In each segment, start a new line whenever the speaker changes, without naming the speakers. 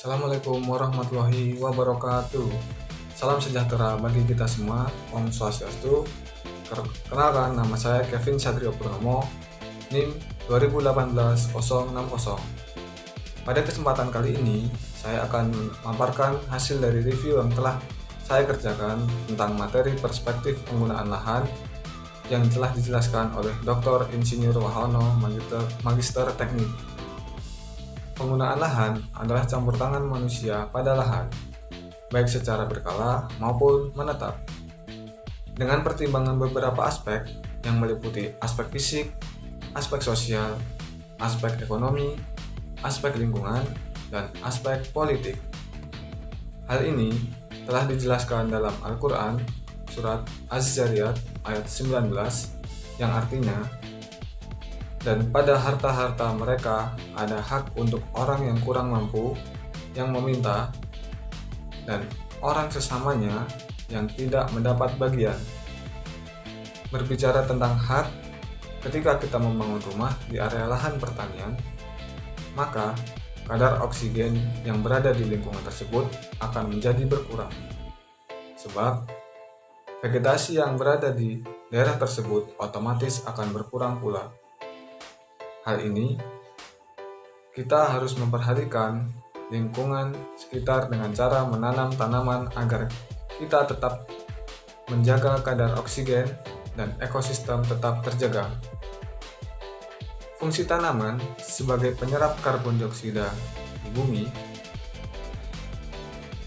Assalamualaikum warahmatullahi wabarakatuh. Salam sejahtera bagi kita semua. Om Swastiastu. Kenalkan, nama saya Kevin Satrio Purnomo, NIM 2018-060. Pada kesempatan kali ini, saya akan memaparkan hasil dari review yang telah saya kerjakan tentang materi perspektif penggunaan lahan yang telah dijelaskan oleh Dr. Insinyur Wahono, Magister Teknik. Penggunaan lahan adalah campur tangan manusia pada lahan, baik secara berkala maupun menetap. Dengan pertimbangan beberapa aspek yang meliputi aspek fisik, aspek sosial, aspek ekonomi, aspek lingkungan, dan aspek politik. Hal ini telah dijelaskan dalam Al-Quran, surat Az-Zariyat ayat 19, yang artinya, dan pada harta-harta mereka ada hak untuk orang yang kurang mampu, yang meminta, dan orang sesamanya yang tidak mendapat bagian. Berbicara tentang hak, ketika kita membangun rumah di area lahan pertanian, maka kadar oksigen yang berada di lingkungan tersebut akan menjadi berkurang. Sebab vegetasi yang berada di daerah tersebut otomatis akan berkurang pula. Hal ini, kita harus memperhatikan lingkungan sekitar dengan cara menanam tanaman agar kita tetap menjaga kadar oksigen dan ekosistem tetap terjaga. Fungsi tanaman sebagai penyerap karbon dioksida di bumi.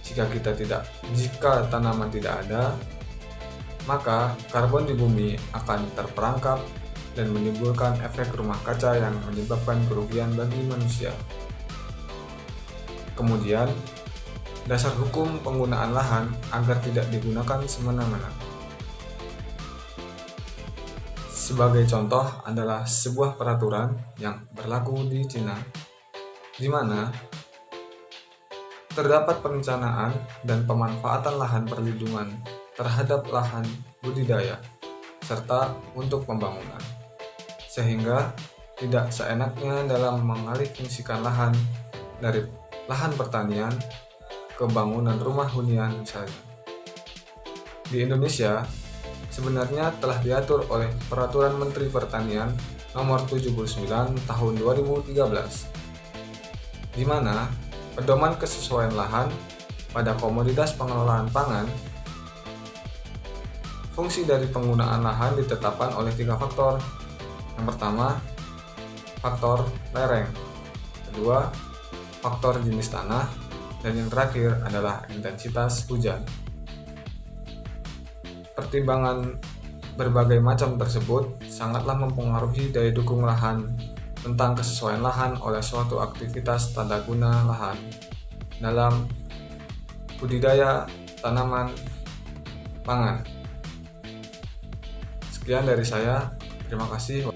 Jika tanaman tidak ada, maka karbon di bumi akan terperangkap dan menimbulkan efek rumah kaca yang menyebabkan kerugian bagi manusia. Kemudian, dasar hukum penggunaan lahan agar tidak digunakan semena-mena. Sebagai contoh adalah sebuah peraturan yang berlaku di Cina, di mana terdapat perencanaan dan pemanfaatan lahan perlindungan terhadap lahan budidaya serta untuk pembangunan, sehingga tidak seenaknya dalam mengalihfungsikan lahan dari lahan pertanian ke bangunan rumah hunian misalnya. Di Indonesia, sebenarnya telah diatur oleh Peraturan Menteri Pertanian Nomor 79 Tahun 2013, di mana pedoman kesesuaian lahan pada komoditas pengelolaan pangan. Fungsi dari penggunaan lahan ditetapkan oleh 3 faktor. Yang pertama, faktor lereng. Kedua, faktor jenis tanah. Dan yang terakhir adalah intensitas hujan. Pertimbangan berbagai macam tersebut sangatlah mempengaruhi daya dukung lahan tentang kesesuaian lahan oleh suatu aktivitas tanda guna lahan dalam budidaya tanaman pangan. Sekian dari saya, terima kasih.